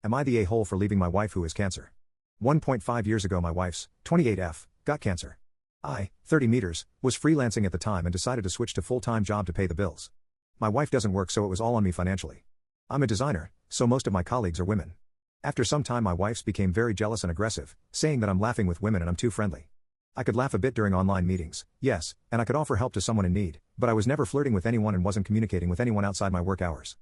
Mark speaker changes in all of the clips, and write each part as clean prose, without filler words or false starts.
Speaker 1: Am I the a-hole for leaving my wife who has cancer? 1.5 years ago my wife's, 28F, got cancer. I, 30 meters, was freelancing at the time and decided to switch to full-time job to pay the bills. My wife doesn't work so it was all on me financially. I'm a designer, so most of my colleagues are women. After some time my wife's became very jealous and aggressive, saying that I'm laughing with women and I'm too friendly. I could laugh a bit during online meetings, yes, and I could offer help to someone in need, but I was never flirting with anyone and wasn't communicating with anyone outside my work hours.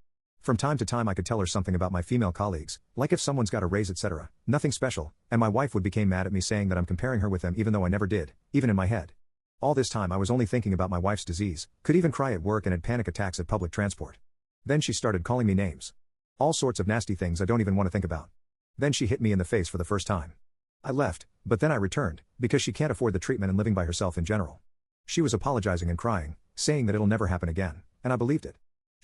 Speaker 1: From time to time I could tell her something about my female colleagues, like if someone's got a raise etc., nothing special, and my wife would become mad at me saying that I'm comparing her with them even though I never did, even in my head. All this time I was only thinking about my wife's disease, could even cry at work and had panic attacks at public transport. Then she started calling me names. All sorts of nasty things I don't even want to think about. Then she hit me in the face for the first time. I left, but then I returned, because she can't afford the treatment and living by herself in general. She was apologizing and crying, saying that it'll never happen again, and I believed it.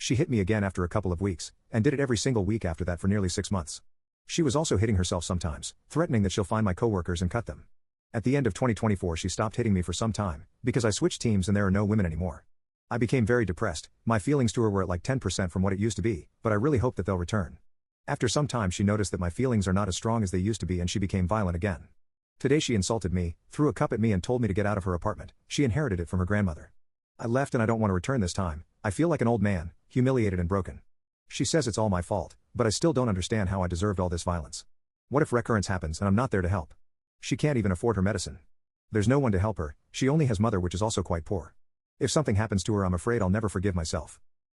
Speaker 1: She hit me again after a couple of weeks, and did it every single week after that for nearly 6 months. She was also hitting herself sometimes, threatening that she'll find my coworkers and cut them. At the end of 2024 she stopped hitting me for some time, because I switched teams and there are no women anymore. I became very depressed, my feelings to her were at like 10% from what it used to be, but I really hope that they'll return. After some time she noticed that my feelings are not as strong as they used to be and she became violent again. Today she insulted me, threw a cup at me and told me to get out of her apartment. She inherited it from her grandmother. I left and I don't want to return this time. I feel like an old man, humiliated and broken. She says it's all my fault, but I still don't understand how I deserved all this violence. What if recurrence happens and I'm not there to help? She can't even afford her medicine. There's no one to help her, she only has mother which is also quite poor. If something happens to her I'm afraid I'll never forgive myself.